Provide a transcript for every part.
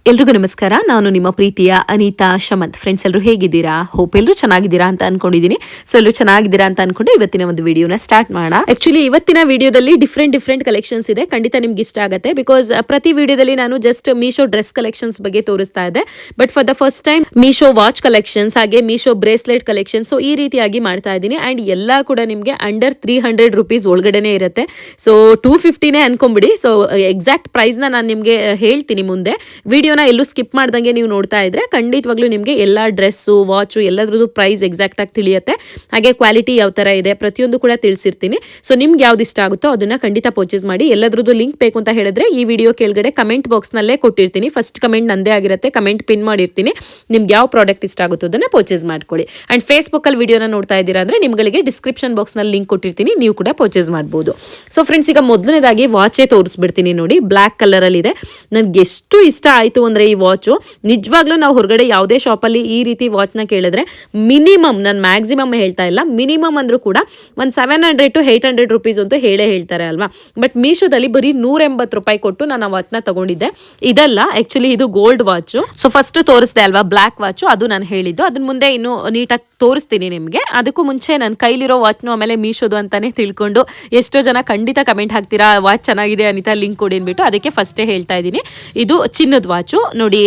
ಎಲ್ರಿಗೂ ನಮಸ್ಕಾರ. ನಾನು ನಿಮ್ಮ ಪ್ರೀತಿಯ ಅನಿತಾ ಶಮಂತ್. ಫ್ರೆಂಡ್ಸ್ ಎಲ್ಲರೂ ಹೇಗಿದ್ದೀರಾ? ಹೋಪ್ ಎಲ್ಲರೂ ಚೆನ್ನಾಗಿದ್ದೀರಾ ಅಂತ ಅನ್ಕೊಂಡಿದ್ದೀನಿ. ಸೊ ಎಲ್ಲರೂ ಚೆನ್ನಾಗಿದ್ದೀರಾ ಅಂತ ಅನ್ಕೊಂಡು ಇವತ್ತಿನ ಒಂದು ವಿಡಿಯೋನ ಸ್ಟಾರ್ಟ್ ಮಾಡೋಣ. ಆಕ್ಚುಲಿ ಇವತ್ತಿನ ವಿಡಿಯೋದಲ್ಲಿ ಡಿಫ್ರೆಂಟ್ ಕಲೆಕ್ಷನ್ಸ್ ಇದೆ. ಖಂಡಿತ ನಿಮ್ಗೆ ಇಷ್ಟ ಆಗುತ್ತೆ. ಬಿಕಾಸ್ ಪ್ರತಿ ವಿಡಿಯೋದಲ್ಲಿ ನಾನು ಜಸ್ಟ್ ಮೀಶೋ ಡ್ರೆಸ್ ಕಲೆಕ್ಷನ್ಸ್ ಬಗ್ಗೆ ತೋರಿಸ್ತಾ ಇದ್ದೆ. But for the first time Meesho watch collections ಹಾಗೆ ಮೀಶೋ ಬ್ರೇಸ್ಲೆಟ್ ಕಲೆಕ್ಷನ್ ಸೊ ಈ ರೀತಿಯಾಗಿ ಮಾಡ್ತಾ ಇದ್ದೀನಿ. ಅಂಡ್ ಎಲ್ಲ ಕೂಡ ನಿಮಗೆ ಅಂಡರ್ 300 rupees ಒಳಗಡೆನೆ ಇರುತ್ತೆ. ಸೊ 250ನೇ ಅನ್ಕೊಂಬಿಡಿ. ಸೊ ಎಕ್ಸಾಕ್ಟ್ ಪ್ರೈಸ್ನ ನಾನು ನಿಮಗೆ ಹೇಳ್ತೀನಿ ಮುಂದೆ. ವಿಡಿಯೋನ ಎಲ್ಲೂ ಸ್ಕಿಪ್ ಮಾಡ್ದಂಗೆ ನೀವು ನೋಡ್ತಾ ಇದ್ರೆ ಖಂಡಿತವಾಗ್ಲೂ ನಿಮಗೆ ಎಲ್ಲ ಡ್ರೆಸ್ಸು ವಾಚು ಎಲ್ಲದ್ರದ್ದು ಪ್ರೈಸ್ ಎಕ್ಸಾಕ್ಟ್ ಆಗಿ ತಿಳಿಯುತ್ತೆ. ಹಾಗೆ ಕ್ವಾಲಿಟಿ ಯಾವ ತರ ಇದೆ ಪ್ರತಿಯೊಂದು ಕೂಡ ತಿಳಿಸಿರ್ತೀನಿ. ಸೊ ನಿಮ್ಗೆ ಯಾವ್ದು ಇಷ್ಟ ಆಗುತ್ತೋ ಅದನ್ನ ಖಂಡಿತ ಪರ್ಚೇಸ್ ಮಾಡಿ. ಎಲ್ಲದ್ರದ್ದು ಲಿಂಕ್ ಬೇಕು ಅಂತ ಹೇಳಿದ್ರೆ ಈ ವಿಡಿಯೋ ಕೆಳಗಡೆ ಕಮೆಂಟ್ ಬಾಕ್ಸ್ ನಲ್ಲೇ ಕೊಟ್ಟಿರ್ತೀನಿ. ಫಸ್ಟ್ ಕಮೆಂಟ್ ನಂದೇ ಆಗಿರುತ್ತೆ, ಕಮೆಂಟ್ ಪಿನ್ ಮಾಡಿರ್ತೀನಿ. ನಿಮ್ಗೆ ಯಾವ ಪ್ರಾಡಕ್ಟ್ ಇಷ್ಟ ಆಗುತ್ತೋ ಅದನ್ನ ಪರ್ಚೇಸ್ ಮಾಡ್ಕೊಳ್ಳಿ. ಅಂಡ್ ಫೇಸ್ಬುಕ್ ಅಲ್ಲಿ ವಿಡಿಯೋನ ನೋಡ್ತಾ ಇದ್ದೀರಾ ಅಂದ್ರೆ ನಿಮ್ಗಳಿಗೆ ಡಿಸ್ಕ್ರಿಪ್ಷನ್ ಬಾಕ್ಸ್ ನಲ್ಲಿ ಲಿಂಕ್ ಕೊಟ್ಟಿರ್ತೀನಿ, ನೀವು ಕೂಡ ಪರ್ಚೇಸ್ ಮಾಡಬಹುದು. ಸೊ ಫ್ರೆಂಡ್ಸ್, ಈಗ ಮೊದಲನೇದಾಗಿ ವಾಚೇ ತೋರಿಸ್ಬಿಡ್ತೀನಿ ನೋಡಿ. ಬ್ಲಾಕ್ ಕಲರ್ ಅಲ್ಲಿ ಇದೆ. ನನ್ಗೆ ಎಷ್ಟು ಇಷ್ಟ ಆಯ್ತು ಅಂದ್ರೆ ಈ ವಾಚು ನಿಜವಾಗ್ಲೂ ನಾವು ಹೊರಗಡೆ ಯಾವುದೇ ಶಾಪಲ್ಲಿ ಈ ರೀತಿ ವಾಚ್ನ ಕೇಳಿದ್ರೆ ಮಿನಿಮಮ್, ನಾನು ಮ್ಯಾಕ್ಸಿಮಮ್ ಹೇಳ್ತಾ ಇಲ್ಲ, ಮಿನಿಮಮ್ ಅಂದ್ರೂ ಕೂಡ ಒಂದು 700 to 800 rupees ಅಂತೂ ಹೇಳ್ತಾರೆ ಅಲ್ವಾ. ಬಟ್ ಮೀಶೋದಲ್ಲಿ ಬರೀ 180 ರೂಪಾಯಿ ಕೊಟ್ಟು ನಾನು ಆ ವಾಚ್ನ ತಗೊಂಡಿದ್ದೆ. ಇದಲ್ಲ, ಆಕ್ಚುಲಿ ಇದು ಗೋಲ್ಡ್ ವಾಚು. ಸೊ ಫಸ್ಟ್ ತೋರಿಸ್ದೆ ಅಲ್ವಾ ಬ್ಲಾಕ್ ವಾಚು, ಅದು ನಾನು ಹೇಳಿದ್ದು. ಅದನ್ನ ಮುಂದೆ ಇನ್ನು ನೀಟಾಗಿ ತೋರಿಸ್ತೀನಿ ನಿಮಗೆ. ಅದಕ್ಕೂ ಮುಂಚೆ ನನ್ನ ಕೈಲಿರೋ ವಾಚ್ನು ಆಮೇಲೆ ಮೀಶೋದು ಅಂತಾನೆ ತಿಳ್ಕೊಂಡು ಎಷ್ಟೋ ಜನ ಖಂಡಿತ ಕಮೆಂಟ್ ಹಾಕ್ತೀರಾ ವಾಚ್ ಚೆನ್ನಾಗಿದೆ ಅನಿತಾ ಲಿಂಕ್ ಕೊಡಿ ಅಂದ್ಬಿಟ್ಟು. ಅದಕ್ಕೆ ಫಸ್ಟೇ ಹೇಳ್ತಾ ಇದ್ದೀನಿ, ಇದು ಚಿನ್ನದ ವಾಚು ನೋಡಿ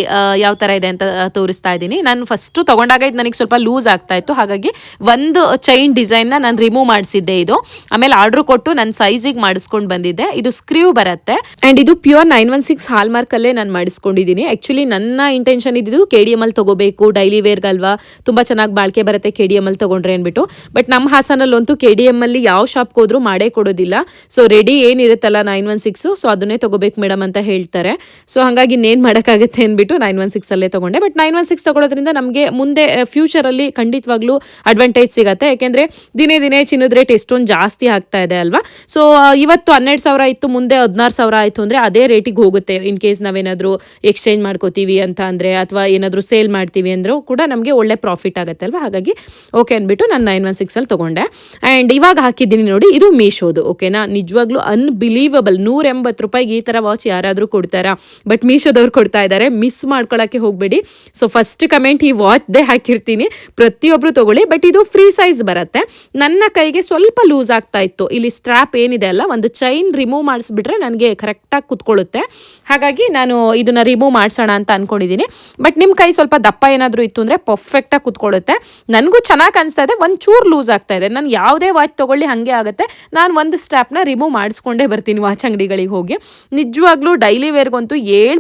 ಯಾವ ತರ ಇದೆ ಅಂತ ತೋರಿಸ್ತಾ ಇದ್ದೀನಿ. ನಾನು ಫಸ್ಟ್ ತಗೊಂಡಾಗ ಇದು ನನಗೆ ಸ್ವಲ್ಪ ಲೂಸ್ ಆಗ್ತಾ ಇತ್ತು, ಹಾಗಾಗಿ ಒಂದು ಚೈನ್ ಡಿಸೈನ್ ನಾನು ರಿಮೂವ್ ಮಾಡಿಸಿದ್ದೆ. ಇದು ಆಮೇಲೆ ಆರ್ಡರ್ ಕೊಟ್ಟು ನನ್ನ ಸೈಜಿಗೆ ಮಾಡಿಸ್ಕೊಂಡು ಬಂದಿದ್ದೆ. ಇದು ಸ್ಕ್ರೀವ್ ಬರುತ್ತೆ ಅಂಡ್ ಇದು ಪ್ಯೂರ್ 916 ಹಾಲ್ ಮಾರ್ಕ್ ಅಲ್ಲೇ ನಾನು ಮಾಡಿಸ್ಕೊಂಡಿದ್ದೀನಿ. ಆಕ್ಚುಲಿ ನನ್ನ ಇಂಟೆನ್ಷನ್ ಇದ್ದು KDM ಅಲ್ಲಿ ತಗೋಬೇಕು, ಡೈಲಿ ವೇರ್ಗಲ್ವಾ, ತುಂಬಾ ಚೆನ್ನಾಗಿ ಬಾಳ್ಕೆ ಬರುತ್ತೆ KDM ಅಲ್ಲಿ ತಗೊಂಡ್ರೆ ಅನ್ಬಿಟ್ಟು. ಬಟ್ ನಮ್ಮ ಹಾಸನಲ್ಲಂತೂ KDM ಅಲ್ಲಿ ಯಾವ ಶಾಪ್ಗೆ ಹೋದ್ರು ಮಾಡೇ ಕೊಡೋದಿಲ್ಲ. ಸೊ ರೆಡಿ ಏನಿರುತ್ತಲ್ಲ 916, ಸೊ ಅದನ್ನೇ ತಗೋಬೇಕು ಮೇಡಮ್ ಅಂತ ಹೇಳ್ತಾರೆ. ಸೊ ಹಾಗಾಗಿ ಇನ್ನೇನ್ ಮಾಡೋಕ್ಕಾಗುತ್ತೆ ಅಂದ್ಬಿಟ್ಟು 916 ಅಲ್ಲೇ ತಗೊಂಡೆ. ಬಟ್ 916 ತಗೊಳ್ಳೋದ್ರಿಂದ ನಮಗೆ ಮುಂದೆ ಫ್ಯೂಚರ್ ಅಲ್ಲಿ ಖಂಡಿತವಾಗ್ಲೂ ಅಡ್ವಾಂಟೇಜ್ ಸಿಗುತ್ತೆ. ಯಾಕೆಂದ್ರೆ ದಿನೇ ದಿನೇ ಚಿನ್ನದ ರೇಟ್ ಎಷ್ಟೊಂದು ಜಾಸ್ತಿ ಆಗ್ತಾ ಇದೆ ಅಲ್ವಾ. ಸೊ ಇವತ್ತು 12,000 ಇತ್ತು, ಮುಂದೆ 16,000 ಆಯ್ತು ಅಂದ್ರೆ ಅದೇ ರೇಟಿಗೆ ಹೋಗುತ್ತೆ. ಇನ್ ಕೇಸ್ ನಾವೇನಾದ್ರೂ ಎಕ್ಸ್ಚೇಂಜ್ ಮಾಡ್ಕೋತೀವಿ ಅಂತ ಅಂದ್ರೆ ಅಥವಾ ಏನಾದ್ರು ಸೇಲ್ ಮಾಡ್ತೀವಿ ಅಂದ್ರೂ ಕೂಡ ನಮಗೆ ಒಳ್ಳೆ ಪ್ರಾಫಿಟ್ ಆಗುತ್ತೆ ಅಲ್ವಾ. ಹಾಗಾಗಿ ಓಕೆ ಅಂದ್ಬಿಟ್ಟು ನಾನು 916 ಅಲ್ಲಿ ತಗೊಂಡೆ. ಅಂಡ್ ಇವಾಗ ಹಾಕಿದ್ದೀನಿ ನೋಡಿ, ಇದು ಮೀಶೋದು. ಓಕೆನಾ, ನಿಜವಾಗ್ಲೂ ಅನ್ಬಿಲೀವಬಲ್. 180 ರೂಪಾಯಿಗೆ ಈ ತರ ವಾಚ್ ಯಾರಾದ್ರೂ ಕೊಡ್ತಾರಾ? ಬಟ್ ಮೀಶೋದವ್ರು ಕೊಡ್ತಾ ಇದ್ದಾರೆ, ಮಿಸ್ ಮಾಡ್ಕೊಳಕ್ಕೆ ಹೋಗ್ಬೇಡಿ. ಸೊ ಫಸ್ಟ್ ಕಮೆಂಟ್ ಈ ವಾಚ್ ದೇ ಹಾಕಿರ್ತೀನಿ, ಪ್ರತಿಯೊಬ್ರು ತಗೊಳ್ಳಿ. ಬಟ್ ಇದು ಫ್ರೀ ಸೈಜ್ ಬರುತ್ತೆ. ನನ್ನ ಕೈಗೆ ಸ್ವಲ್ಪ ಲೂಸ್ ಆಗ್ತಾ ಇತ್ತು. ಇಲ್ಲಿ ಸ್ಟ್ರಾಪ್ ಏನಿದೆ ಅಲ್ಲ, ಒಂದು ಚೈನ್ ರಿಮೂವ್ ಮಾಡಿಸ್ಬಿಟ್ರೆ ನನಗೆ ಕರೆಕ್ಟಾಗಿ ಕುತ್ಕೊಳ್ಳುತ್ತೆ. ಹಾಗಾಗಿ ನಾನು ಇದನ್ನ ರಿಮೂವ್ ಮಾಡ್ಸೋಣ ಅಂತ ಅನ್ಕೊಂಡಿದ್ದೀನಿ. ಬಟ್ ನಿಮ್ಮ ಕೈ ಸ್ವಲ್ಪ ದಪ್ಪ ಏನಾದರೂ ಇತ್ತು ಅಂದ್ರೆ ಪರ್ಫೆಕ್ಟ್ ಆಗಿ ಕುತ್ಕೊಳ್ಳುತ್ತೆ. ನನಗೂ ಚೆನ್ನಾಗಿ ಅನಿಸ್ತಾ ಇದೆ, ಒಂದು ಚೂರು ಲೂಸ್ ಆಗ್ತಾ ಇದೆ. ನಾನು ಯಾವುದೇ ವಾಚ್ ತಗೊಳ್ಳಿ ಹಾಗೆ ಆಗುತ್ತೆ. ನಾನು ಒಂದು ಸ್ಟ್ರಾಪ್ನ ರಿಮೂವ್ ಮಾಡಿಸ್ಕೊಂಡೇ ಬರ್ತೀನಿ ವಾಚ್ ಅಂಗಡಿಗಳಿಗೆ ಹೋಗಿ. ನಿಜವಾಗ್ಲೂ ಡೈಲಿ ವೇರ್ಗಂತೂ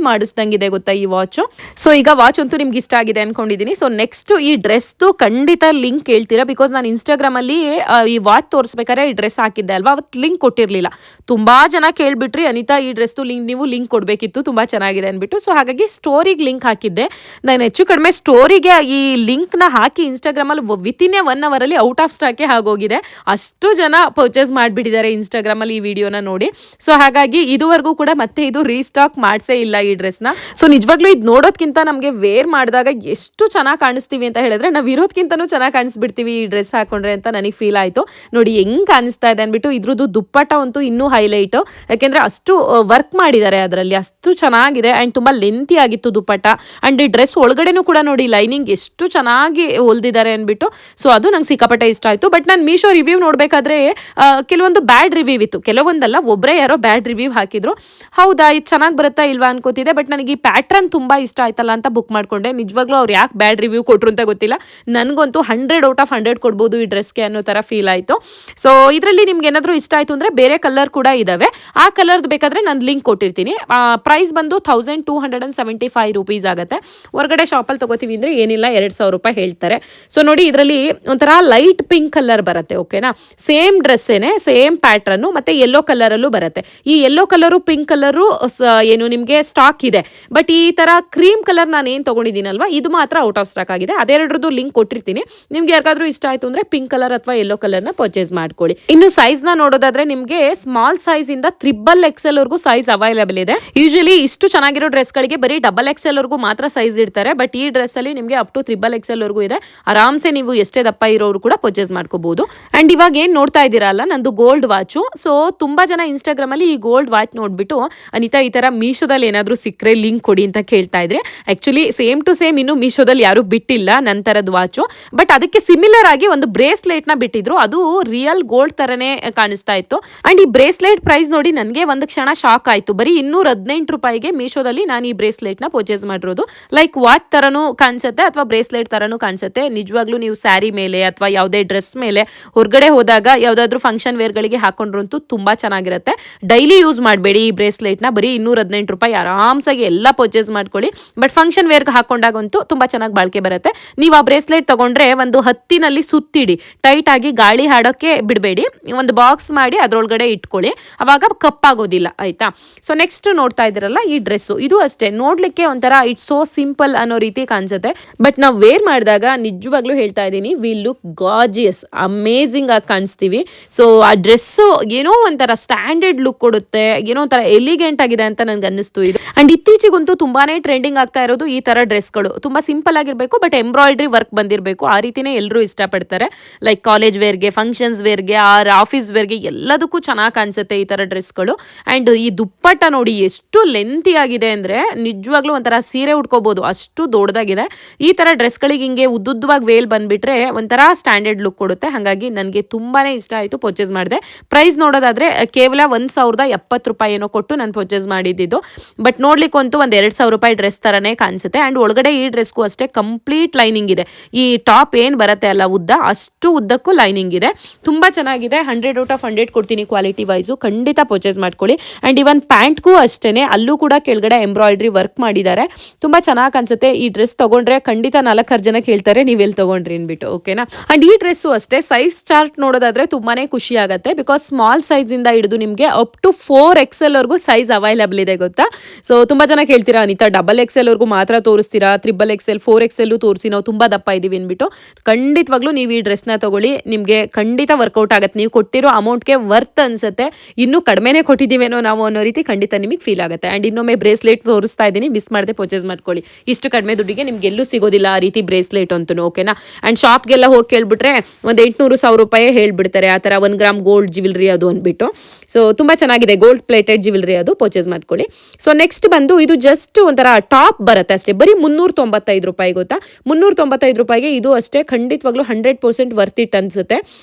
ಮಾಡಿಸ್ದಂಗಿದೆ ಗೊತ್ತಾ ಈ ವಾಚ್. ಸೊ ಈಗ ವಾಚ್ ಅಂತೂ ನಿಮ್ಗೆ ಇಷ್ಟ ಆಗಿದೆ ಅನ್ಕೊಂಡಿದ್ದೀನಿ. ಸೊ ನೆಕ್ಸ್ಟ್ ಈ ಡ್ರೆಸ್ ಖಂಡಿತ ಲಿಂಕ್ ಕೇಳ್ತೀರಾ. ಬಿಕಾಸ್ ನಾನು ಇನ್ಸ್ಟಾಗ್ರಾಮ್ ಅಲ್ಲಿ ಈ ವಾಚ್ ತೋರಿಸ್ಬೇಕಾದ್ರೆ ಈ ಡ್ರೆಸ್ ಹಾಕಿದ್ದೆ ಅಲ್ವಾ, ಅವತ್ತು ಲಿಂಕ್ ಕೊಟ್ಟಿರ್ಲಿಲ್ಲ. ತುಂಬಾ ಜನ ಕೇಳ್ಬಿಟ್ರಿ, ಅನಿತಾ ಈ ಡ್ರೆಸ್ ನೀವು ಲಿಂಕ್ ಕೊಡ್ಬೇಕಿತ್ತು, ತುಂಬಾ ಚೆನ್ನಾಗಿದೆ ಅನ್ಬಿಟ್ಟು. ಸೊ ಹಾಗಾಗಿ ಸ್ಟೋರಿಗೆ ಲಿಂಕ್ ಹಾಕಿದ್ದೆ. ನಾನು ಹೆಚ್ಚು ಕಡಿಮೆ ಸ್ಟೋರಿಗೆ ಈ ಲಿಂಕ್ ನ ಹಾಕಿ ಇನ್ಸ್ಟಾಗ್ರಾಮ್ ಅಲ್ಲಿ ವಿತಿನ್ 1 hour ಅಲ್ಲಿ ಔಟ್ ಆಫ್ ಸ್ಟಾಕ್ ಆಗೋಗಿದೆ. ಅಷ್ಟು ಜನ ಪರ್ಚೇಸ್ ಮಾಡ್ಬಿಟ್ಟಿದ್ದಾರೆ ಇನ್ಸ್ಟಾಗ್ರಾಮ್ ಅಲ್ಲಿ ಈ ವಿಡಿಯೋನ ನೋಡಿ. ಸೊ ಹಾಗಾಗಿ ಇದುವರೆಗೂ ಕೂಡ ಮತ್ತೆ ಇದು ರೀಸ್ಟಾಕ್ ಮಾಡ್ಸೇ ಇಲ್ಲ ಈ ಡ್ರೆಸ್ ನ. ಸೊ ನಿಜವಾಗ್ಲೂ ಇದು ನೋಡೋದ್ಕಿಂತ ನಮಗೆ ವೇರ್ ಮಾಡಿದಾಗ ಎಷ್ಟು ಚೆನ್ನಾಗಿ ಕಾಣಿಸ್ತೀವಿ ಅಂತ ಹೇಳಿದ್ರೆ ನಾವು ಇರೋದ್ಕಿಂತನೂ ಚೆನ್ನಾಗಿ ಕಾಣಿಸ್ಬಿಡ್ತೀವಿ ಈ ಡ್ರೆಸ್ ಹಾಕೊಂಡ್ರೆ ಅಂತ ನನಗೆ ಫೀಲ್ ಆಯ್ತು. ನೋಡಿ ಹೆಂಗ್ ಕಾಣಿಸ್ತಾ ಇದೆ ಅನ್ಬಿಟ್ಟು. ಇದ್ರದ್ದು ದುಪ್ಪಟ್ಟ ಅಂತೂ ಇನ್ನೂ ಹೈಲೈಟ್, ಯಾಕೆಂದ್ರೆ ಅಷ್ಟು ವರ್ಕ್ ಮಾಡಿದ್ದಾರೆ ಅದರಲ್ಲಿ, ಅಷ್ಟು ಚೆನ್ನಾಗಿದೆ. ಅಂಡ್ ತುಂಬಾ ಲೆಂತಿ ಆಗಿತ್ತು ದುಪ್ಪಟ್ಟ. ಅಂಡ್ ಈ ಡ್ರೆಸ್ ಒಳಗಡೆನೂ ಕೂಡ ನೋಡಿ ಲೈನಿಂಗ್ ಎಷ್ಟು ಚೆನ್ನಾಗಿ ಹೊಲ್ದಿದ್ದಾರೆ ಅನ್ಬಿಟ್ಟು. ಸೊ ಅದು ನಂಗೆ ಸಿಕ್ಕಾಪಟ್ಟೆ ಇಷ್ಟ ಆಯ್ತು. ಬಟ್ ನಾನು ಮೀಶೋ ರಿವ್ಯೂ ನೋಡ್ಬೇಕಾದ್ರೆ ಕೆಲವೊಂದು ಬ್ಯಾಡ್ ರಿವ್ಯೂ ಇತ್ತು, ಕೆಲವೊಂದಲ್ಲ, ಒಬ್ಬರೇ ಯಾರೋ ಬ್ಯಾಡ್ ರಿವ್ಯೂ ಹಾಕಿದ್ರು. ಹೌದಾ, ಇದು ಚೆನ್ನಾಗಿ ಬರುತ್ತಾ ಇಲ್ವಾ ಅನ್ಕೋತಿದೆ. ಬಟ್ ನನಗೆ ಈ ಪ್ಯಾಟ್ರನ್ ತುಂಬಾ ಇಷ್ಟ ಆಯ್ತಲ್ಲ ಅಂತ ಬುಕ್ ಮಾಡ್ಕೊಂಡೆ. ನಿಜವಾಗ್ಲೂ ಅವ್ರು ಯಾಕೆ ಬ್ಯಾಡ್ ರಿವ್ಯೂ ಕೊಟ್ರು ಅಂತ ಗೊತ್ತಿಲ್ಲ. ನನಗಂತೂ 100 out of 100 ಕೊಡ್ಬೋದು ಈ ಡ್ರೆಸ್ಗೆ ಅನ್ನೋ ತರ ಫೀಲ್ ಆಯ್ತು. ಸೊ ಇದರಲ್ಲಿ ನಿಮ್ಗೆ ಏನಾದ್ರು ಇಷ್ಟ ಆಯ್ತು ಅಂದ್ರೆ ಬೇರೆ ಕಲರ್ ಕೂಡ ಇದಾವೆ. ಆ ಕಲರ್ದು ಬೇಕಾದ್ರೆ ನಾನು ಲಿಂಕ್ ಕೊಟ್ಟಿರ್ತೀನಿ. ಪ್ರೈಸ್ ಬಂದು 1275 rupees ಆಗುತ್ತೆ. ಹೊರಗಡೆ ಶಾಪಲ್ಲಿ ತಗೋತೀವಿ ಅಂದ್ರೆ ಏನಿಲ್ಲ 2,000 ರೂಪಾಯಿ ಹೇಳ್ತಾರೆ. ಸೊ ನೋಡಿ, ಇದರಲ್ಲಿ ಒಂಥರ ಲೈಟ್ ಪಿಂಕ್ ಕಲರ್ ಬರುತ್ತೆ. ಓಕೆನಾ, ಸೇಮ್ ಡ್ರೆಸ್ಸೇನೆ, ಸೇಮ್ ಪ್ಯಾಟ್ರನ್, ಮತ್ತೆ ಯೆಲ್ಲೋ ಕಲರ್ ಅಲ್ಲೂ ಬರುತ್ತೆ. ಈ ಯೆಲ್ಲೋ ಕಲರು ಪಿಂಕ್ ಕಲರು ಏನು ನಿಮ್ಗೆ ಸ್ಟಾಕ್ ಇದೆ. ಬಟ್ ಈ ತರ ಕ್ರೀಮ್ ಕಲರ್ ನಾನು ಏನ್ ತಗೊಂಡಿದ್ದೀನಲ್ವಾ, ಇದು ಮಾತ್ರ ಔಟ್ ಆಫ್ ಸ್ಟಾಕ್ ಆಗಿದೆ. ಅದೆರಡರದ್ದು ಲಿಂಕ್ ಕೊಟ್ಟಿರ್ತೀನಿ. ನಿಮ್ಗೆ ಯಾರಿಗಾದ್ರೂ ಇಷ್ಟ ಆಯ್ತು ಅಂದ್ರೆ ಪಿಂಕ್ ಕಲರ್ ಅಥವಾ ಯೆಲ್ಲೋ ಕಲರ್ ನ ಪರ್ಚೇಸ್ ಮಾಡ್ಕೊಳ್ಳಿ. ಇನ್ನು ಸೈಜ್ ನ ನೋಡೋದಾದ್ರೆ ನಿಮ್ಗೆ ಸ್ಮಾಲ್ ಸೈಜ್ ಇಂದ XXL ವರೆಗೂ ಸೈಜ್ ಅವೈಲೇಬಲ್ ಇದೆ. ಯೂಶಲಿ ಇಷ್ಟು ಚೆನ್ನಾಗಿರೋ ಡ್ರೆಸ್ ಗಳಿಗೆ ಬರೀ XXL ವರೆಗೂ ಮಾತ್ರ ಸೈಜ್ ಇಡ್ತಾರೆ. ಬಟ್ ಈ ಡ್ರೆಸ್ ಅಲ್ಲಿ ನಿಮ್ಗೆ ಅಪ್ ಟು XXL ವರೆಗೂ ಇದೆ. ಆರಾಮ್ಸೆ ನೀವು ಎಷ್ಟೇ ದಪ್ಪ ಇರೋರು ಕೂಡ ಪರ್ಚೇಸ್ ಮಾಡ್ಕೋಬಹುದು. ಅಂಡ್ ಇವಾಗ ಏನ್ ನೋಡ್ತಾ ಇದ್ದೀರಲ್ಲ ನಂದು ಗೋಲ್ಡ್ ವಾಚು. ಸೊ ತುಂಬಾ ಜನ ಇನ್ಸ್ಟಾಗ್ರಾಮ್ ಅಲ್ಲಿ ಈ ಗೋಲ್ಡ್ ವಾಚ್ ನೋಡ್ಬಿಟ್ಟು ಅನಿತಾ ಈ ತರ ಮೀಶೋದಲ್ಲಿ ಏನಾದ್ರು ಸಿಕ್ಕರೆ ಲಿಂಕ್ ಕೊಡಿ ಅಂತ ಕೇಳ್ತಾ ಇದ್ರೆ, ಆಕ್ಚುಲಿ ಸೇಮ್ ಟು ಸೇಮ್ ಇನ್ನು ಮೀಶೋದಲ್ಲಿ ಯಾರು ಬಿಟ್ಟಿಲ್ಲ ನಂತರದ ವಾಚು. ಬಟ್ ಅದಕ್ಕೆ ಸಿಮಿಲರ್ ಆಗಿ ಒಂದು ಬ್ರೇಸ್ಲೆಟ್ ನ ಬಿಟ್ಟಿದ್ರು, ಅದು ರಿಯಲ್ ಗೋಲ್ಡ್ ತರನೇ ಕಾಣಿಸ್ತಾ ಇತ್ತು. ಅಂಡ್ ಈ ಬ್ರೇಸ್ಲೆಟ್ ಪ್ರೈಸ್ ನೋಡಿ ನನಗೆ ಒಂದು ಕ್ಷಣ ಶಾಕ್ ಆಯ್ತು. ಬರೀ 218 ರೂಪಾಯಿಗೆ ಮೀಶೋದಲ್ಲಿ ನಾನು ಈ ಬ್ರೇಸ್ಲೆಟ್ ನ ಪರ್ಚೇಸ್ ಮಾಡಿರೋದು. ಲೈಕ್ ವಾಚ್ ತರನು ಕಾಣಿಸುತ್ತೆ ಅಥವಾ ಬ್ರೇಸ್ಲೆಟ್ ತರನು ಕಾಣಿಸುತ್ತೆ. ನಿಜವಾಗ್ಲೂ ನೀವು ಸ್ಯಾರಿ ಮೇಲೆ ಅಥವಾ ಯಾವುದೇ ಡ್ರೆಸ್ ಮೇಲೆ ಹೊರಗಡೆ ಹೋದಾಗ ಯಾವ್ದಾದ್ರು ಫಂಕ್ಷನ್ ವೇರ್ ಗಳಿಗೆ ಹಾಕೊಂಡ್ರಂತೂ ತುಂಬಾ ಚೆನ್ನಾಗಿರುತ್ತೆ. ಡೈಲಿ ಯೂಸ್ ಮಾಡಬೇಡಿ ಈ ಬ್ರೇಸ್ಲೆಟ್ ನ. ಬರೀ 218 ರೂಪಾಯಿ ಆರಾಮ್ಸಾಗಿ ಎಲ್ಲ ಪರ್ಚೇಸ್ ಮಾಡ್ಕೊಳ್ಳಿ. ಬಟ್ ಫಂಕ್ಷನ್ ವೇರ್ ಹಾಕೊಂಡಾಗಂತೂ ತುಂಬಾ ಚೆನ್ನಾಗಿ ಬಾಳ್ಕೆ ಬರುತ್ತೆ. ನೀವು ಆ ಬ್ರೇಸ್ಲೆಟ್ ತಗೊಂಡ್ರೆ ಒಂದು ಹತ್ತಿನಲ್ಲಿ ಸುತ್ತಿಡಿ, ಟೈಟ್ ಆಗಿ ಗಾಳಿ ಹಾಡೋಕೆ ಬಿಡಬೇಡಿ. ಒಂದು ಬಾಕ್ಸ್ ಮಾಡಿ ಅದ್ರೊಳಗಡೆ ಇಟ್ಕೊಳ್ಳಿ, ಅವಾಗ ಕಪ್ಪಾಗೋದಿಲ್ಲ ಆಯ್ತಾ. ಸೊ ನೆಕ್ಸ್ಟ್ ನೋಡ್ತಾ ಇದ್ದೀರಲ್ಲ ಈ ಡ್ರೆಸ್, ಇದು ಅಷ್ಟೇ ನೋಡ್ಲಿಕ್ಕೆ ಒಂಥರ ಇಟ್ಸ್ ಸೋ ಸಿಂಪಲ್ ಅನ್ನೋ ರೀತಿ ಕಾಣಿಸುತ್ತೆ. ಬಟ್ ನಾವು ವೇರ್ ಮಾಡಿದಾಗ ನಿಜವಾಗ್ಲೂ ಹೇಳ್ತಾ ಇದ್ದೀನಿ, ವಿ ಲುಕ್ ಗಾರ್ಜಿಯಸ್, ಅಮೇಜಿಂಗ್ ಆಗಿ ಕಾಣಿಸ್ತೀವಿ. ಸೊ ಆ ಡ್ರೆಸ್ ಏನೋ ಒಂಥರ ಸ್ಟ್ಯಾಂಡರ್ಡ್ ಲುಕ್ ಕೊಡುತ್ತೆ, ಏನೋ ಒಂಥರ ಎಲಿಗೆಂಟ್ ಆಗಿದೆ ಅಂತ ನನ್ಗೆ ಅನ್ನಿಸ್ತು ಇದು. ಅಂಡ್ ಇತ್ತೀಚೆಗಂತೂ ತುಂಬಾನೇ ಟ್ರೆಂಡಿಂಗ್ ಆಗ್ತಾ ಇರೋದು ಈ ತರ ಡ್ರೆಸ್ಗಳು. ತುಂಬಾ ಸಿಂಪಲ್ ಆಗಿರ್ಬೇಕು ಬಟ್ ಎಂಬ್ರಾಯ್ಡ್ರಿ ವರ್ಕ್ ಬಂದಿರಬೇಕು, ಆ ರೀತಿನೇ ಎಲ್ಲರೂ ಇಷ್ಟಪಡ್ತಾರೆ. ಲೈಕ್ ಕಾಲೇಜ್ ವೇರ್ಗೆ, ಫಂಕ್ಷನ್ಸ್ ವೇರ್ಗೆ, ಆರ್ ಆಫೀಸ್ ವೇರ್ಗೆ ಎಲ್ಲದಕ್ಕೂ ಚೆನ್ನಾಗಿ ಕಾಣಿಸುತ್ತೆ ಈ ತರ ಡ್ರೆಸ್ಗಳು. ಅಂಡ್ ಈ ದುಪ್ಪಟ್ಟ ನೋಡಿ ಎಷ್ಟು ಲೆಂತಿ ಆಗಿದೆ ಅಂದ್ರೆ ನಿಜವಾಗ್ಲೂ ಒಂಥರ ಸೀರೆ ಉಟ್ಕೋಬಹುದು, ಅಷ್ಟು ದೊಡ್ಡದಾಗಿದೆ. ಈ ತರ ಡ್ರೆಸ್ಗಳಿಗೆ ಹಿಂಗೆ ಉದ್ದುದ್ದವಾಗಿ ವೇಲ್ ಬಂದ್ಬಿಟ್ರೆ ಒಂಥರ ಸ್ಟ್ಯಾಂಡರ್ಡ್ ಲುಕ್ ಕೊಡುತ್ತೆ. ಹಾಗಾಗಿ ನನಗೆ ತುಂಬಾನೇ ಇಷ್ಟ ಆಯಿತು, ಪರ್ಚೇಸ್ ಮಾಡಿದೆ. ಪ್ರೈಸ್ ನೋಡೋದಾದ್ರೆ ಕೇವಲ 1070 ರೂಪಾಯಿ ಏನೋ ಕೊಟ್ಟು ನಾನು ಪರ್ಚೇಸ್ ಮಾಡಿದ್ದು. ಬಟ್ ನೋಡ್ಲಿಕ್ಕಂತೂ ಒಂದು 2000 ರೂಪಾಯಿ ಡ್ರೆಸ್ ತರನೇ ಕಾಣಿಸುತ್ತೆ. ಅಂಡ್ ಒಳಗಡೆ ಈ ಡ್ರೆಸ್ಗೂ ಅಷ್ಟೇ ಕಂಪ್ಲೀಟ್ ಲೈನಿಂಗ್ ಇದೆ. ಈ ಟಾಪ್ ಏನ್ ಬರುತ್ತೆ ಅಲ್ಲ ಉದ್ದ, ಅಷ್ಟು ಉದ್ದಕ್ಕೂ ಲೈನಿಂಗ್ ಇದೆ. ತುಂಬಾ ಚೆನ್ನಾಗಿದೆ. 100/100 ಕೊಡ್ತೀನಿ ಕ್ವಾಲಿಟಿ ವೈಸು. ಖಂಡಿತ ಪರ್ಚೇಸ್ ಮಾಡ್ಕೊಳ್ಳಿ. ಅಂಡ್ ಇವನ್ ಪ್ಯಾಂಟ್ಗೂ ಅಷ್ಟೇನೆ, ಅಲ್ಲೂ ಕೂಡ ಕೆಳಗಡೆ ಎಂಬ್ರಾಯ್ಡ್ರಿ ವರ್ಕ್ ಮಾಡಿದ್ದಾರೆ. ತುಂಬಾ ಚೆನ್ನಾಗಿ ಅನ್ಸುತ್ತೆ. ಈ ಡ್ರೆಸ್ ತಗೊಂಡ್ರೆ ಖಂಡಿತ 4 ಜನ ಕೇಳ್ತಾರೆ ನೀವೆಲ್ಲಿ ತಗೊಂಡ್ರಿ ಅನ್ಬಿಟ್ಟು, ಓಕೆನಾ. ಅಂಡ್ ಈ ಡ್ರೆಸ್ಸು ಅಷ್ಟೇ ಸೈಜ್ ಚಾರ್ಟ್ ನೋಡೋದಾದ್ರೆ ತುಂಬಾನೇ ಖುಷಿ ಆಗುತ್ತೆ. ಬಿಕಾಸ್ ಸ್ಮಾಲ್ ಸೈಜ್ ಇಂದ ಹಿಡಿದು ನಿಮಗೆ ಅಪ್ ಟು 4XL ವರ್ಗೂ ಸೈಜ್ ಅವೈಲಬಲ್ ಇದೆ ಗೊತ್ತಾ. ಸೊ ತುಂಬಾ ಜನ ಕೇಳ್ತೀರಾ ಅನಿತಾ XXL ವರ್ಗೂ ಮಾತ್ರ ತೋರಿಸ್ತೀರಾ, XXL 4XL ತೋರಿಸಿ, ನಾವು ತುಂಬಾ ದಪ್ಪ ಇದೀವಿ ಅನ್ಬಿಟ್ಟು. ಖಂಡಿತವಾಗ್ಲೂ ನೀವು ಈ ಡ್ರೆಸ್ ನ ತಗೊಳ್ಳಿ, ನಿಮ್ಗೆ ಖಂಡಿತ ವರ್ಕೌಟ್ ಆಗುತ್ತೆ. ನೀವು ಕೊಟ್ಟಿರೋ ಅಮೌಂಟ್ಗೆ ವರ್ತ್ ಅನ್ಸುತ್ತೆ. ಇನ್ನೂ ಕಡಿಮೆನೆ ಕೊಟ್ಟಿದ್ದೀವೇನೋ ನಾವು ಅನ್ನೋ ರೀತಿ ಖಂಡಿತ ನಿಮಗೆ ಫೀಲ್ ಆಗುತ್ತೆ. ಅಂಡ್ ಇನ್ನೊಮ್ಮೆ ಬ್ರೇಸ್ಲೆಟ್ ತೋರಿಸ್ತಾ ಇದ್ದೀನಿ, ಮಿಸ್ ಮಾಡದೆ ಪರ್ಚೇಸ್ ಮಾಡ್ಕೊಳ್ಳಿ. ಇಷ್ಟು ಕಡಿಮೆ ದುಡ್ಡಿಗೆ ನಿಮ್ಗೆ ಎಲ್ಲೂ ಸಿಗೋದಿಲ್ಲ ಆ ರೀತಿ ಬ್ರೇಸ್ಲೆಟ್ ಅಂತೂ, ಓಕೆನಾ. ಅಂಡ್ ಶಾಪ್ಗೆಲ್ಲ ಹೋಗಿ ಕೇಳ್ಬಿಟ್ರೆ ಒಂದು 800-1000 ರೂಪಾಯಿ ಹೇಳ್ಬಿಡ್ತಾರೆ ಆ ಥರ 1 ಗ್ರಾಮ್ ಗೋಲ್ಡ್ ಜ್ಯುವೆಲ್ರಿ ಅದು ಅಂದ್ಬಿಟ್ಟು. ಸೊ ತುಂಬಾ ಚೆನ್ನಾಗಿದೆ, ಗೋಲ್ಡ್ ಪ್ಲೇಟೆಡ್ ಜ್ಯುವೆಲ್ರಿ ಅದು, ಪರ್ಚೇಸ್ ಮಾಡ್ಕೊಳ್ಳಿ. ಸೊ ನೆಕ್ಸ್ಟ್ ಬಂದು ಇದು ಜಸ್ಟ್ ಒಂಥರ ಟಾಪ್ ಬರುತ್ತೆ ಅಷ್ಟೇ, ಬರೀ 395 ರೂಪಾಯಿ ಗೊತ್ತಾ. 395 ರೂಪಾಯಿಗೆ ಇದು ಅಷ್ಟೇ ಖಂಡಿತವಾಗ್ಲೂ 100% ವರ್ತ್ ಇಟ್ ಅನ್ಸುತ್ತೆ.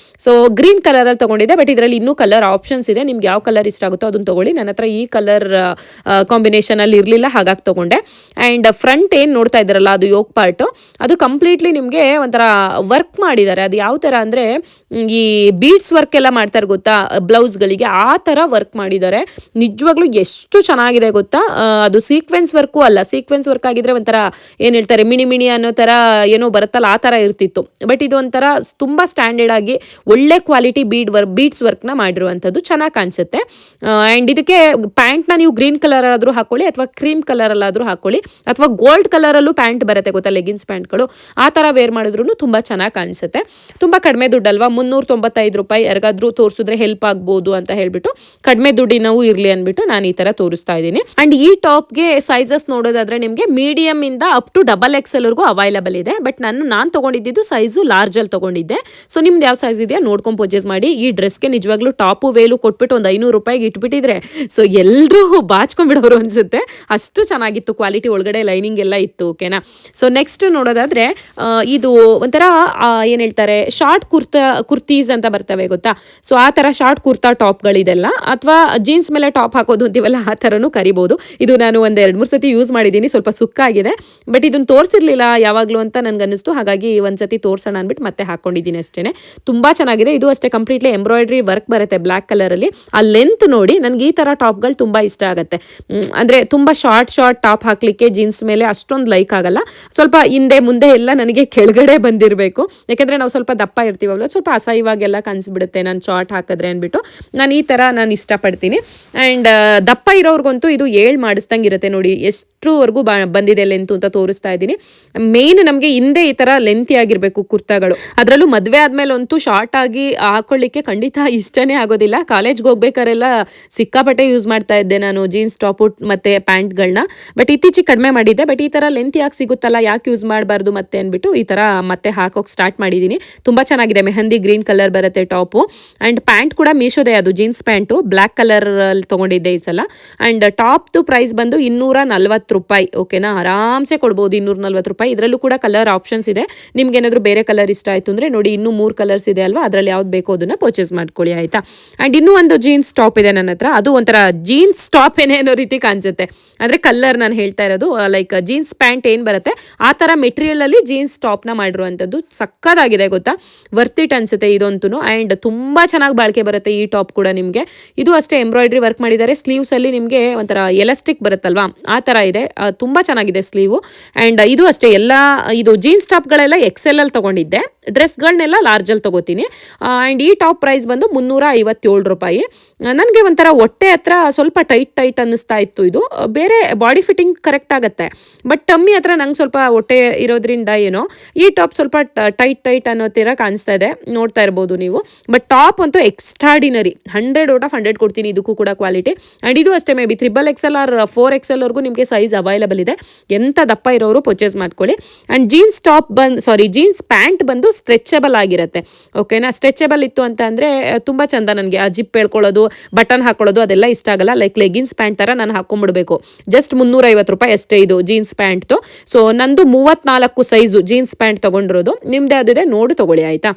ಸೊ ಗ್ರೀನ್ ಕಲರ್ ಅಲ್ಲಿ ತಗೊಂಡಿದ್ದೆ, ಬಟ್ ಇದರಲ್ಲಿ ಇನ್ನೂ ಕಲರ್ ಆಪ್ಷನ್ಸ್ ಇದೆ. ನಿಮ್ಗೆ ಯಾವ ಕಲರ್ ಇಷ್ಟ ಆಗುತ್ತೋ ಅದನ್ನ ತಗೊಳ್ಳಿ. ನನ್ನ ಹತ್ರ ಈ ಕಲರ್ ಕಾಂಬಿನೇಷನ್ ಅಲ್ಲಿ ಇರಲಿಲ್ಲ, ಹಾಗಾಗಿ ತಗೊಂಡೆ. ಅಂಡ್ ಫ್ರಂಟ್ ಏನ್ ನೋಡ್ತಾ ಇದ್ದಾರಲ್ಲ ಅದು ಯೋಕ್ ಪಾರ್ಟ್, ಅದು ಕಂಪ್ಲೀಟ್ಲಿ ನಿಮಗೆ ಒಂಥರ ವರ್ಕ್ ಮಾಡಿದ್ದಾರೆ. ಅದು ಯಾವ ತರ ಅಂದ್ರೆ ಈ ಬೀಡ್ಸ್ ವರ್ಕ್ ಎಲ್ಲ ಮಾಡ್ತಾರೆ ಗೊತ್ತಾ ಬ್ಲೌಸ್ಗಳಿಗೆ, ಆ ತರ ವರ್ಕ್ ಮಾಡಿದ್ದಾರೆ. ನಿಜವಾಗ್ಲೂ ಎಷ್ಟು ಚೆನ್ನಾಗಿದೆ ಗೊತ್ತಾ. ಅದು ಸೀಕ್ವೆನ್ಸ್ ವರ್ಕು ಅಲ್ಲ, ಸೀಕ್ವೆನ್ಸ್ ವರ್ಕ್ ಆಗಿದ್ರೆ ಒಂಥರ ಏನ್ ಹೇಳ್ತಾರೆ ಮಿಣಿ ಮಿಣಿ ಅನ್ನೋ ತರ ಏನೋ ಬರುತ್ತಲ್ಲ ಆ ತರ ಇರ್ತಿತ್ತು. ಬಟ್ ಇದು ಒಂಥರ ತುಂಬಾ ಸ್ಟ್ಯಾಂಡರ್ಡ್ ಆಗಿ ಒಳ್ಳೆ ಕ್ವಾಲಿಟಿ ಬೀಡ್ಸ್ ವರ್ಕ್ ನ ಮಾಡಿರುವಂತದ್ದು, ಚೆನ್ನಾಗಿ ಕಾಣಿಸುತ್ತೆ. ಅಂಡ್ ಇದಕ್ಕೆ ಪ್ಯಾಂಟ್ ನ ನೀವು ಗ್ರೀನ್ ಕಲರ್ ಆದ್ರೂ ಹಾಕೊಳ್ಳಿ ಅಥವಾ ಕ್ರೀಮ್ ಕಲರ್ ಅಲ್ಲಾದ್ರೂ ಹಾಕೊಳ್ಳಿ, ಅಥವಾ ಗೋಲ್ಡ್ ಕಲರ್ ಅಲ್ಲೂ ಪ್ಯಾಂಟ್ ಬರುತ್ತೆ ಗೊತ್ತಾ, ಲೆಗಿನ್ಸ್ ಪ್ಯಾಂಟ್ಗಳು, ಆ ತರ ವೇರ್ ಮಾಡಿದ್ರು ತುಂಬಾ ಚೆನ್ನಾಗಿ ಕಾಣಿಸುತ್ತೆ. ತುಂಬಾ ಕಡಿಮೆ ದುಡ್ಡಲ್ವಾ, 395 ರೂಪಾಯಿ. ಯಾರಿಗಾದ್ರೂ ತೋರಿಸಿದ್ರೆ ಹೆಲ್ಪ್ ಆಗ್ಬೋದು ಅಂತ ಹೇಳ್ಬಿಟ್ಟು ಕಡಿಮೆ ದುಡ್ಡಿನವು ಇರ್ಲಿ ಅನ್ಬಿಟ್ಟು ನಾನು ಈ ತರ ತೋರಿಸ್ತಾ ಇದ್ದೀನಿ. ಅಂಡ್ ಈ ಟಾಪ್ಗೆ ಸೈಜಸ್ ನೋಡೋದಾದ್ರೆ ನಿಮಗೆ ಮೀಡಿಯಂ ಇಂದ ಅಪ್ ಟು XXL ವರ್ಗೂ ಅವೈಲಬಲ್ ಇದೆ. ಬಟ್ ನಾನು ತಗೊಂಡಿದ್ದು ಸೈಜು ಲಾರ್ಜ್ ಅಲ್ಲಿ ತಗೊಂಡಿದ್ದೆ. ಸೊ ನಿಮ್ದು ಯಾವ ಸೈಜ್ ಇದೆಯಾ ನೋಡ್ಕೊಂಡು ಪರ್ಚೇಸ್ ಮಾಡಿ. ಈ ಡ್ರೆಸ್ಗೆ ನಿಜವಾಗ್ಲೂ ಟಾಪು ವೇಲು ಕೊಟ್ಬಿಟ್ಟು ಒಂದು 500 ರೂಪಾಯಿಗೆ ಇಟ್ಬಿಟ್ಟಿದ್ರೆ ಸೊ ಎಲ್ಲರೂ ಬಾಚ್ಕೊಂಡ್ಬಿಡೋರು ಅನ್ಸುತ್ತೆ, ಅಷ್ಟು ಚೆನ್ನಾಗಿತ್ತು ಕ್ವಾಲಿಟಿ. ಒಳಗಡೆ ಲೈನಿಂಗ್ ಎಲ್ಲ ಇತ್ತು, ಓಕೆನಾ. ಸೊ ನೆಕ್ಸ್ಟ್ ನೋಡೋದಾದ್ರೆ ಇದು ಒಂಥರ ಏನ್ ಹೇಳ್ತಾರೆ ಶಾರ್ಟ್ ಕುರ್ತೀಸ್ ಅಂತ ಬರ್ತವೆ ಗೊತ್ತಾ. ಸೊ ಆ ತರ ಶಾರ್ಟ್ ಕುರ್ತಾ ಟಾಪ್ಗಳಿದೆಲ್ಲ, ಅಥವಾ ಜೀನ್ಸ್ ಮೇಲೆ ಟಾಪ್ ಹಾಕೋದು ಅಂತೀವಲ್ಲ ಆ ಥರನೂ ಕರಿಬೋದು. ಇದು ನಾನು ಒಂದು 2-3 ಸತಿ ಯೂಸ್ ಮಾಡಿದ್ದೀನಿ, ಸ್ವಲ್ಪ ಸುಕ್ಕಾಗಿದೆ. ಬಟ್ ಇದನ್ನು ತೋರಿಸಿರ್ಲಿಲ್ಲ ಯಾವಾಗಲೂ ಅಂತ ನನ್ಗೆ ಅನ್ನಿಸ್ತು, ಹಾಗಾಗಿ ಒಂದ್ಸತಿ ತೋರಿಸೋಣ ಅಂದ್ಬಿಟ್ಟು ಮತ್ತೆ ಹಾಕೊಂಡಿದ್ದೀನಿ ಅಷ್ಟೇ. ತುಂಬಾ ಚೆನ್ನಾಗಿದೆ. ಇದು ಅಷ್ಟೇ ಕಂಪ್ಲೀಟ್ಲಿ ಎಂಬ್ರಾಯ್ಡ್ರಿ ವರ್ಕ್ ಬರುತ್ತೆ ಬ್ಲ್ಯಾಕ್ ಕಲರಲ್ಲಿ. ಆ ಲೆಂತ್ ನೋಡಿ, ನನಗೆ ಈ ಥರ ಟಾಪ್ಗಳು ತುಂಬ ಇಷ್ಟ ಆಗುತ್ತೆ. ಅಂದರೆ ತುಂಬ ಶಾರ್ಟ್ ಟಾಪ್ ಹಾಕಲಿಕ್ಕೆ ಜೀನ್ಸ್ ಮೇಲೆ ಅಷ್ಟೊಂದು ಲೈಕ್ ಆಗಲ್ಲ. ಸ್ವಲ್ಪ ಹಿಂದೆ ಮುಂದೆ ಎಲ್ಲ ನನಗೆ ಕೆಳಗಡೆ ಬಂದಿರಬೇಕು, ಯಾಕೆಂದರೆ ನಾವು ಸ್ವಲ್ಪ ದಪ್ಪ ಇರ್ತೀವಲ್ಲ, ಸ್ವಲ್ಪ ಅಸಹ್ಯವಾಗೆಲ್ಲ ಕನ್ಸ್ಬಿಡುತ್ತೆ ನಾನು ಶಾರ್ಟ್ ಹಾಕಿದ್ರೆ ಅಂದ್ಬಿಟ್ಟು ನಾನು ಈ ಥರ ನಾನು ಇಷ್ಟಪಡ್ತೀನಿ. ಆ್ಯಂಡ್ ದಪ್ಪ ಇರೋರ್ಗಂತೂ ಇದು 7 ಮಾಡಿಸ್ದಂಗೆ ಇರುತ್ತೆ ನೋಡಿ. ಎಷ್ಟು ಇಷ್ಟರವರೆಗೂ ಬಂದಿದೆ ಲೆಂತ್ ಅಂತ ತೋರಿಸ್ತಾ ಇದ್ದೀನಿ. ಮೇನ್ ನಮಗೆ ಹಿಂದೆ ಈ ತರ ಲೆಂತಿ ಆಗಿರ್ಬೇಕು ಕುರ್ತಾಗಳು, ಅದರಲ್ಲೂ ಮದ್ವೆ ಆದ್ಮೇಲೆ ಅಂತೂ ಶಾರ್ಟ್ ಆಗಿ ಹಾಕೊಳ್ಳಿಕ್ಕೆ ಖಂಡಿತ ಇಷ್ಟನೇ ಆಗೋದಿಲ್ಲ. ಕಾಲೇಜ್ಗೆ ಹೋಗ್ಬೇಕಾರೆಲ್ಲ ಸಿಕ್ಕಾಪಟ್ಟೆ ಯೂಸ್ ಮಾಡ್ತಾ ಇದ್ದೆ ನಾನು ಜೀನ್ಸ್ ಟಾಪು ಮತ್ತೆ ಪ್ಯಾಂಟ್ಗಳನ್ನ. ಬಟ್ ಇತ್ತೀಚೆಗೆ ಕಡಿಮೆ ಮಾಡಿದ್ದೆ. ಬಟ್ ಈ ತರ ಲೆಂತ್ ಯಾಕೆ ಸಿಗುತ್ತಲ್ಲ, ಯಾಕೆ ಯೂಸ್ ಮಾಡಬಾರ್ದು ಮತ್ತೆ ಅಂದ್ಬಿಟ್ಟು ಈ ತರ ಮತ್ತೆ ಹಾಕೋಕೆ ಸ್ಟಾರ್ಟ್ ಮಾಡಿದ್ದೀನಿ. ತುಂಬಾ ಚೆನ್ನಾಗಿದೆ, ಮೆಹಂದಿ ಗ್ರೀನ್ ಕಲರ್ ಬರುತ್ತೆ ಟಾಪು. ಅಂಡ್ ಪ್ಯಾಂಟ್ ಕೂಡ ಮೀಶೋದೆ, ಅದು ಜೀನ್ಸ್ ಪ್ಯಾಂಟು ಬ್ಲ್ಯಾಕ್ ಕಲರ್ ಅಲ್ಲಿ ತಗೊಂಡಿದ್ದೆ ಈ ಸಲ. ಅಂಡ್ ಟಾಪ್ದು ಪ್ರೈಸ್ ಬಂದು 240 ರೂಪಾಯಿ. ಓಕೆನಾ, ಆರಾಮ್ಸೆ ಕೊಡ್ಬೋದು 240 ರೂಪಾಯಿ. ಇದರಲ್ಲೂ ಕೂಡ ಕಲರ್ ಆಪ್ಷನ್ಸ್ ಇದೆ. ನಿಮ್ಗೆ ಏನಾದ್ರು ಬೇರೆ ಕಲರ್ ಇಷ್ಟ ಆಯ್ತು ಅಂದ್ರೆ ನೋಡಿ, ಇನ್ನೂ 3 ಕಲರ್ಸ್ ಇದೆ ಅಲ್ವಾ, ಅದ್ರಲ್ಲಿ ಯಾವ್ದು ಬೇಕೋ ಅದನ್ನ ಪರ್ಚೇಸ್ ಮಾಡ್ಕೊಳ್ಳಿ ಆಯ್ತಾ. ಅಂಡ್ ಇನ್ನೂ ಒಂದು ಜೀನ್ಸ್ ಟಾಪ್ ಇದೆ ನನ್ನ ಹತ್ರ, ಅದು ಒಂಥರ ಜೀನ್ಸ್ ಟಾಪ್ ಏನೋ ರೀತಿ ಕಾಣಿಸುತ್ತೆ. ಅಂದ್ರೆ ಕಲರ್ ನಾನು ಹೇಳ್ತಾ ಇರೋದು ಲೈಕ್ ಜೀನ್ಸ್ ಪ್ಯಾಂಟ್ ಏನ್ ಬರುತ್ತೆ ಆ ತರ ಮೆಟೀರಿಯಲ್ ಅಲ್ಲಿ ಜೀನ್ಸ್ ಟಾಪ್ ನ ಮಾಡಿರುವಂತದ್ದು. ಸಕ್ಕದಾಗಿದೆ ಗೊತ್ತಾ, ವರ್ತ್ ಇಟ್ ಅನ್ಸುತ್ತೆ ಇದಂತೂ. ಅಂಡ್ ತುಂಬಾ ಚೆನ್ನಾಗಿ ಬಾಳಿಕೆ ಬರುತ್ತೆ ಈ ಟಾಪ್ ಕೂಡ ನಿಮ್ಗೆ. ಇದು ಅಷ್ಟೇ ಎಂಬ್ರಾಯ್ಡ್ರಿ ವರ್ಕ್ ಮಾಡಿದ್ದಾರೆ. ಸ್ಲೀವ್ಸ್ ಅಲ್ಲಿ ನಿಮ್ಗೆ ಒಂಥರ ಎಲಾಸ್ಟಿಕ್ ಬರುತ್ತಲ್ವಾ, ಆ ತರ ಇದೆ. ತುಂಬಾ ಚೆನ್ನಾಗಿದೆ ಸ್ಲೀವ್. ಅಂಡ್ ಇದು ಅಷ್ಟೇ, ಎಲ್ಲ ಇದು ಜೀನ್ಸ್ ಟಾಪ್ ಗಳೆಲ್ಲ ಎಕ್ಸೆಲ್ ಅಲ್ಲಿ ತಗೊಂಡಿದ್ದೆ, ಡ್ರೆಸ್ಗಳನ್ನೆಲ್ಲ ಲಾರ್ಜ್ ಅಲ್ಲಿ ತಗೋತೀನಿ. ಅಂಡ್ ಈ ಟಾಪ್ ಪ್ರೈಸ್ ಬಂದು 357 ರೂಪಾಯಿ. ನನಗೆ ಒಂಥರ ಹೊಟ್ಟೆ ಹತ್ರ ಸ್ವಲ್ಪ ಟೈಟ್ ಅನ್ನಿಸ್ತಾ ಇತ್ತು. ಇದು ಬೇರೆ ಬಾಡಿ ಫಿಟ್ಟಿಂಗ್ ಕರೆಕ್ಟ್ ಆಗುತ್ತೆ, ಬಟ್ ಟಮ್ಮಿ ಹತ್ರ ನಂಗೆ ಸ್ವಲ್ಪ ಹೊಟ್ಟೆ ಇರೋದ್ರಿಂದ ಏನೋ ಈ ಟಾಪ್ ಸ್ವಲ್ಪ ಟೈಟ್ ಅನ್ನೋ ತರ ಕಾಣಿಸ್ತಾ ಇದೆ, ನೋಡ್ತಾ ಇರ್ಬೋದು ನೀವು. ಬಟ್ ಟಾಪ್ ಅಂತೂ ಎಕ್ಸ್ಟ್ರಾಡಿನರಿ, 100/100 ಕೊಡ್ತೀನಿ ಇದಕ್ಕೂ ಕೂಡ ಕ್ವಾಲಿಟಿ. ಅಂಡ್ ಇದು ಅಷ್ಟೇ, may be 3XL R 4XL ವರೆಗೂ ನಿಮಗೆ ಸೈಜ್ ಅವೈಲಬಲ್ ಇದೆ. ಎಂತ ದಪ್ಪ ಇರೋರು ಪರ್ಚೇಸ್ ಮಾಡ್ಕೊಳ್ಳಿ. ಅಂಡ್ ಜೀನ್ಸ್ ಜೀನ್ಸ್ ಪ್ಯಾಂಟ್ ಬಂದು ಸ್ಟ್ರೆಚಬಲ್ ಆಗಿರುತ್ತೆ. ಓಕೆನಾ, ಸ್ಟ್ರೆಚಬಲ್ ಇತ್ತು ಅಂತ ಅಂದ್ರೆ ತುಂಬಾ ಚಂದ. ನನಗೆ ಆ ಜಿಪ್ ಹೇಳ್ಕೊಳ್ಳೋದು, ಬಟನ್ ಹಾಕೊಳ್ಳೋದು ಅದೆಲ್ಲ ಇಷ್ಟ ಆಗಲ್ಲ. ಲೈಕ್ ಲೆಗಿನ್ಸ್ ಪ್ಯಾಂಟ್ ತರ ನಾನು ಹಾಕೊಂಡ್ಬಿಡ್ಬೇಕು. ಜಸ್ಟ್ 350 ರೂಪಾಯಿ ಅಷ್ಟೇ ಇದು ಜೀನ್ಸ್ ಪ್ಯಾಂಟ್. ಸೊ ನಂದು 34 ಸೈಜು ಜೀನ್ಸ್ ಪ್ಯಾಂಟ್ ತಗೊಂಡಿರೋದು. ನಿಮ್ದು ಯಾವ್ದಿದೆ ನೋಡಿ ತಗೊಳ್ಳಿ ಆಯ್ತಾ.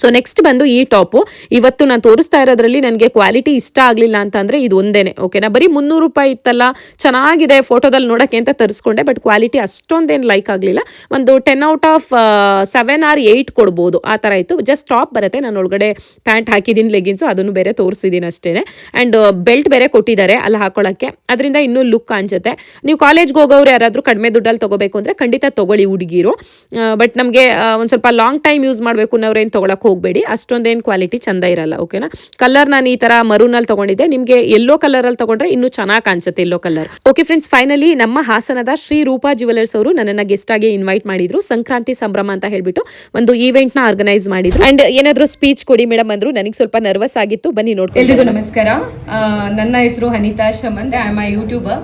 ಸೊ ನೆಕ್ಸ್ಟ್ ಬಂದು ಈ ಟಾಪು. ಇವತ್ತು ನಾನು ತೋರಿಸ್ತಾ ಇರೋದ್ರಲ್ಲಿ ನನಗೆ ಕ್ವಾಲಿಟಿ ಇಷ್ಟ ಆಗಲಿಲ್ಲ ಅಂತ ಅಂದರೆ ಇದು ಒಂದೇನೆ. ಓಕೆನಾ, ಬರೀ 300 ರೂಪಾಯಿ ಇತ್ತಲ್ಲ, ಚೆನ್ನಾಗಿದೆ ಫೋಟೋದಲ್ಲಿ ನೋಡೋಕ್ಕೆ ಅಂತ ತರಿಸ್ಕೊಂಡೆ. ಬಟ್ ಕ್ವಾಲಿಟಿ ಅಷ್ಟೊಂದೇನು ಲೈಕ್ ಆಗಲಿಲ್ಲ. ಒಂದು 10/7 or 8 ಕೊಡ್ಬೋದು, ಆ ಥರ ಇತ್ತು. ಜಸ್ಟ್ ಟಾಪ್ ಬರುತ್ತೆ, ನಾನು ಒಳಗಡೆ ಪ್ಯಾಂಟ್ ಹಾಕಿದ್ದೀನಿ, ಲೆಗಿನ್ಸು ಅದನ್ನು ಬೇರೆ ತೋರಿಸಿದ್ದೀನಿ ಅಷ್ಟೇ. ಆ್ಯಂಡ್ ಬೆಲ್ಟ್ ಬೇರೆ ಕೊಟ್ಟಿದ್ದಾರೆ ಅಲ್ಲಿ ಹಾಕೊಳ್ಳೋಕ್ಕೆ, ಅದರಿಂದ ಇನ್ನೂ ಲುಕ್ ಕಾಣಿಸುತ್ತೆ. ನೀವು ಕಾಲೇಜ್ಗೆ ಹೋಗೋರು ಯಾರಾದರೂ ಕಡಿಮೆ ದುಡ್ಡಲ್ಲಿ ತೊಗೋಬೇಕು ಅಂದರೆ ಖಂಡಿತ ತೊಗೊಳ್ಳಿ ಹುಡುಗಿರು. ಬಟ್ ನಮಗೆ ಒಂದು ಸ್ವಲ್ಪ ಲಾಂಗ್ ಟೈಮ್ ಯೂಸ್ ಮಾಡಬೇಕು ಅನ್ನೋರೇನು ತೊಗೊಳಕ್ಕೆ ಹೋಗಬೇಡಿ, ಅಷ್ಟೊಂದೇನು ಕ್ವಾಲಿಟಿ ಚಂದ ಇರಲ್ಲ. ಓಕೆನಾ, ಕಲರ್ ನಾನು ಈ ತರ ಮರೂನ್ ಅಲ್ಲಿ ತಗೊಂಡಿದ್ದೆ. ನಿಮಗೆ ಯೆಲ್ಲೋ ಕಲರ್ ಅಲ್ಲಿ ತಗೊಂಡ್ರೆ ಇನ್ನೂ ಚೆನ್ನಾಗಿ ಕಾಣಿಸುತ್ತೆ yellow colour. Okay friends, finally ನಮ್ಮ ಹಾಸನದ ಶ್ರೀ ರೂಪಾ ಜ್ಯುವೆಲರ್ಸ್ ಅವರು ನನ್ನನ್ನ ಗೆಸ್ಟ್ ಆಗಿ ಇನ್ವೈಟ್ ಮಾಡಿದ್ರು. ಸಂಕ್ರಾಂತಿ ಸಂಭ್ರಮ ಅಂತ ಹೇಳ್ಬಿಟ್ಟು ಒಂದು ಈವೆಂಟ್ ನ ಆರ್ಗನೈಸ್ ಮಾಡಿದ್ರು. ಅಂಡ್ ಏನಾದ್ರು ಸ್ಪೀಚ್ ಕೊಡಿ ಮೇಡಮ್ ಅಂದ್ರು. ನನಗೆ ಸ್ವಲ್ಪ ನರ್ವಸ್ ಆಗಿತ್ತು, ಬನ್ನಿ ನೋಡ್ಕೊಂಡು. ಎಲ್ರಿಗೂ ನಮಸ್ಕಾರ. ನನ್ನ ಹೆಸರು Anita Shamanth. I am a youtuber.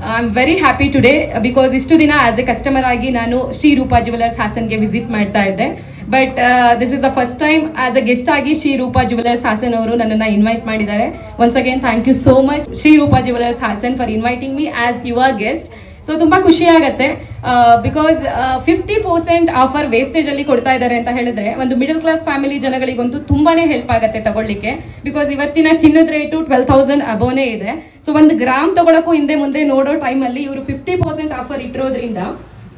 I am very happy today because ಇಷ್ಟು ದಿನ ಆಸ್ ಎ ಕಸ್ಟಮರ್ ಆಗಿ ನಾನು ಶ್ರೀ ರೂಪಾ ಜ್ಯುವೆಲರ್ಸ್ ಹಾಸನ್ಗೆ ವಿಸಿಟ್ ಮಾಡ್ತಾ ಇದ್ದೆ. But this is the first time as a guest ಆಗಿ ಶ್ರೀ ರೂಪಾ ಜ್ಯುವೆಲರ್ಸ್ ಹಾಸನ್ ಅವರು ನನ್ನನ್ನು ಇನ್ವೈಟ್ ಮಾಡಿದ್ದಾರೆ. Once again thank you so much Shri Rupa jewellers Hassan for inviting me as your guest. So ತುಂಬಾ ಖುಷಿ ಆಗುತ್ತೆ ಬಿಕಾಸ್ 50% ಆಫರ್ ವೇಸ್ಟೇಜ್ ಅಲ್ಲಿ ಕೊಡ್ತಾ ಇದ್ದಾರೆ ಅಂತ ಹೇಳಿದ್ರೆ ಒಂದು ಮಿಡಲ್ ಕ್ಲಾಸ್ ಫ್ಯಾಮಿಲಿ ಜನಗಳಿಗಂತೂ ತುಂಬಾನೇ ಹೆಲ್ಪ್ ಆಗುತ್ತೆ ತಗೊಳ್ಳಿಕ್ಕೆ. ಬಿಕಾಸ್ ಇವತ್ತಿನ ಚಿನ್ನದ ರೇಟು 12,000 ಅಬೋನೇ ಇದೆ. ಸೊ 1 ಗ್ರಾಮ್ ತಗೊಳಕ್ಕೂ ಹಿಂದೆ ಮುಂದೆ ನೋಡೋ ಟೈಮಲ್ಲಿ ಇವರು 50% ಆಫರ್ ಇಟ್ಟಿರೋದ್ರಿಂದ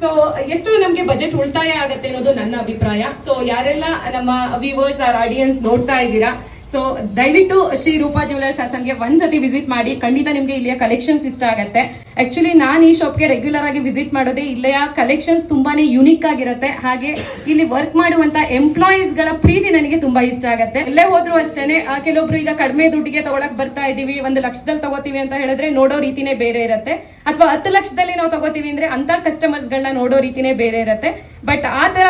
ಸೊ ಎಷ್ಟು ನಮಗೆ ಬಜೆಟ್ ಉಳಿತಾಯ ಆಗುತ್ತೆ ಅನ್ನೋದು ನನ್ನ ಅಭಿಪ್ರಾಯ. ಸೊ ಯಾರೆಲ್ಲ ನಮ್ಮ ವ್ಯೂವರ್ಸ್ ಆರ್ ಆಡಿಯನ್ಸ್ ನೋಡ್ತಾ ಇದ್ದೀರಾ, ಸೊ ದಯವಿಟ್ಟು ಶ್ರೀ ರೂಪಾ ಜ್ಯುವೆಲರ್ಸ್ ಹಾಸನ್ಗೆ ಒಂದ್ಸತಿ ವಿಸಿಟ್ ಮಾಡಿ. ಖಂಡಿತ ನಿಮ್ಗೆ ಇಲ್ಲಿಯ ಕಲೆಕ್ಷನ್ಸ್ ಇಷ್ಟ ಆಗುತ್ತೆ. ಆಕ್ಚುಲಿ ನಾನು ಈ ಶಾಪ್ಗೆ ರೆಗ್ಯುಲರ್ ಆಗಿ ವಿಸಿಟ್ ಮಾಡೋದೇ ಇಲ್ಲಿಯ ಕಲೆಕ್ಷನ್ಸ್ ತುಂಬಾನೇ ಯುನಿಕ್ ಆಗಿರುತ್ತೆ. ಹಾಗೆ ಇಲ್ಲಿ ವರ್ಕ್ ಮಾಡುವಂತ ಎಂಪ್ಲಾಯೀಸ್ ಗಳ ಪ್ರೀತಿ ನನಗೆ ತುಂಬಾ ಇಷ್ಟ ಆಗುತ್ತೆ. ಎಲ್ಲೇ ಹೋದ್ರು ಅಷ್ಟೇನೆ, ಕೆಲವೊಬ್ರು ಈಗ ಕಡಿಮೆ ದುಡ್ಡಿಗೆ ತಗೊಳಕ್ ಬರ್ತಾ ಇದೀವಿ, 1 ಲಕ್ಷದಲ್ಲಿ ತಗೋತೀವಿ ಅಂತ ಹೇಳಿದ್ರೆ ನೋಡೋ ರೀತಿನೇ ಬೇರೆ ಇರುತ್ತೆ. ಅಥವಾ 10 ಲಕ್ಷದಲ್ಲಿ ನಾವು ತಗೋತೀವಿ ಅಂದ್ರೆ ಅಂತ ಕಸ್ಟಮರ್ಸ್ ಗಳನ್ನ ನೋಡೋ ರೀತಿನೇ ಬೇರೆ ಇರುತ್ತೆ. ಬಟ್ ಆ ತರ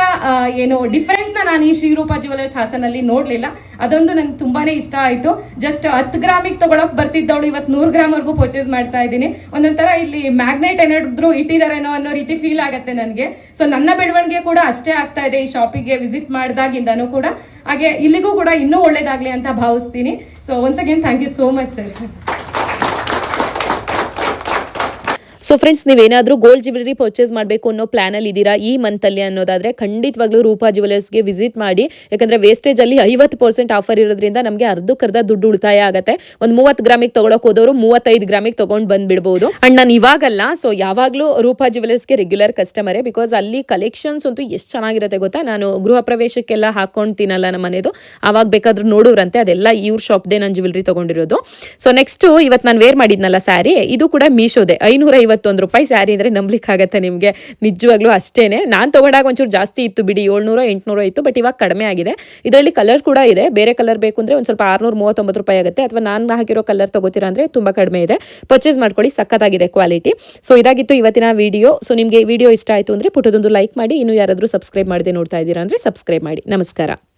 ಏನು ಡಿಫರೆನ್ಸ್ ನಾನು ಈ ಶ್ರೀರೂಪಾ ಜ್ಯುವೆಲರ್ಸ್ ಹಾಸನಲ್ಲಿ ನೋಡ್ಲಿಲ್ಲ. ಅದೊಂದು ನನ್ಗೆ ತುಂಬಾನೇ ಇಷ್ಟ ಆಯ್ತು. ಜಸ್ಟ್ 10 ಗ್ರಾಮಿಗೆ ತಗೊಳಕ್ ಬರ್ತಿದ್ದವಳು ಇವತ್ತು 100 ಗ್ರಾಮ್ ವರ್ಗೂ ಪರ್ಚೇಸ್ ಮಾಡ್ತಾ ಇದ್ದೀನಿ. ಒಂದೊಂಥರ ಇಲ್ಲಿ ಮ್ಯಾಗ್ನೆಟ್ ಏನಾದ್ರು ಇಟ್ಟಿದಾರೇನೋ ಅನ್ನೋ ರೀತಿ ಫೀಲ್ ಆಗುತ್ತೆ ನನಗೆ. ಸೊ ನನ್ನ ಬೆಳವಣಿಗೆ ಕೂಡ ಅಷ್ಟೇ ಆಗ್ತಾ ಇದೆ ಈ ಶಾಪಿಗೆ ವಿಸಿಟ್ ಮಾಡಿದಾಗಿಂದನೂ ಕೂಡ. ಹಾಗೆ ಇಲ್ಲಿಗೂ ಕೂಡ ಇನ್ನೂ ಒಳ್ಳೇದಾಗ್ಲಿ ಅಂತ ಭಾವಿಸ್ತೀನಿ. So once again thank you so much sir. So friends, ನೀವೇನಾದರೂ ಗೋಲ್ಡ್ ಜ್ಯುವೆಲರಿ ಪರ್ಚೇಸ್ ಮಾಡಬೇಕು ಅನ್ನೋ ಪ್ಲಾನಲ್ಲಿ ಇದ್ದೀರಾ ಈ ಮಂತಲ್ಲಿ ಅನ್ನೋದಾದರೆ ಖಂಡಿತವಾಗ್ಲೂ ರೂಪಾ ಜ್ಯುವೆಲರ್ಸ್ಗೆ ವಿಸಿಟ್ ಮಾಡಿ. ಯಾಕಂದರೆ ವೇಸ್ಟೇಜಲ್ಲಿ 50% ಆಫರ್ ಇರೋದ್ರಿಂದ ನಮಗೆ ಅರ್ಧಕ್ಕರ್ಧ ದುಡ್ಡು ಉಳಿತಾಯ ಆಗುತ್ತೆ. ಒಂದು 30 ಗ್ರಾಮಿಗೆ ತೊಗೊಳಕ್ಕೆ ಹೋದವರು 35 ಗ್ರಾಮಿಗೆ ತೊಗೊಂಡು ಬಂದುಬಿಡ್ಬೋದು. ಆ್ಯಂಡ್ ನಾನು ಇವಾಗಲ್ಲ, ಸೊ ಯಾವಾಗಲೂ ರೂಪಾ ಜ್ಯುವೆಲರ್ಸ್ಗೆ ರೆಗ್ಯುಲರ್ ಕಸ್ಟಮರೇ. ಬಿಕಾಸ್ ಅಲ್ಲಿ ಕಲೆಕ್ಷನ್ಸ್ ಅಂತೂ ಎಷ್ಟು ಚೆನ್ನಾಗಿರುತ್ತೆ ಗೊತ್ತಾ. ನಾನು ಗೃಹ ಪ್ರವೇಶಕ್ಕೆಲ್ಲ ಹಾಕ್ಕೊಳ್ತೀನಲ್ಲ ನಮ್ಮ ಮನೆಯದು, ಆವಾಗ ಬೇಕಾದ್ರೂ ನೋಡೋರಂತೆ. ಅದೆಲ್ಲ ಇವ್ರ ಶಾಪ್ದೇ ನಾನು ಜ್ಯುವೆಲರಿ ತೊಗೊಂಡಿರೋದು. ಸೊ ನೆಕ್ಸ್ಟು ಇವತ್ತು ನಾನು ವೇರ್ ಮಾಡಿದ್ನಲ್ಲ ಸ್ಯಾರಿ, ಇದು ಕೂಡ ಮೀಶೋದೆ. 550 151 ರೂಪಾಯಿ ಸ್ಯಾರಿ ಅಂದರೆ ನಂಬಲಿಕ್ಕಾಗತ್ತೆ ನಿಮಗೆ, ನಿಜವಾಗ್ಲೂ ಅಷ್ಟೇನೆ. ನಾನು ತೊಗೊಂಡಾಗ ಒಂಚೂರು ಜಾಸ್ತಿ ಇತ್ತು ಬಿಡಿ, 700-800 ಇತ್ತು, ಬಟ್ ಇವಾಗ ಕಡಿಮೆ ಆಗಿದೆ. ಇದರಲ್ಲಿ ಕಲರ್ ಕೂಡ ಇದೆ, ಬೇರೆ ಕಲರ್ ಬೇಕು ಅಂದರೆ ಒಂದು ಸ್ವಲ್ಪ 639 ರೂಪಾಯಿ ಆಗುತ್ತೆ, ಅಥವಾ ನಾನು ಹಾಕಿರೋ ಕಲರ್ ತಗೋತೀರಾ ಅಂದರೆ ತುಂಬ ಕಡಿಮೆ ಇದೆ. ಪರ್ಚೇಸ್ ಮಾಡ್ಕೊಳ್ಳಿ, ಸಖತ್ತಾಗಿದೆ ಕ್ವಾಲಿಟಿ. ಸೊ ಇದಾಗಿತ್ತು ಇವತ್ತಿನ ವಿಡಿಯೋ. ಸೊ ನಿಮಗೆ ವಿಡಿಯೋ ಇಷ್ಟ ಆಯಿತು ಅಂದರೆ ಪುಟ್ಟದೊಂದು ಲೈಕ್ ಮಾಡಿ, ಇನ್ನು ಯಾರಾದರೂ ಸಬ್ಸ್ಕ್ರೈಬ್ ಮಾಡದೆ ನೋಡ್ತಾ ಇದ್ದೀರಾ ಅಂದರೆ ಸಬ್ಸ್ಕ್ರೈಬ್ ಮಾಡಿ. ನಮಸ್ಕಾರ.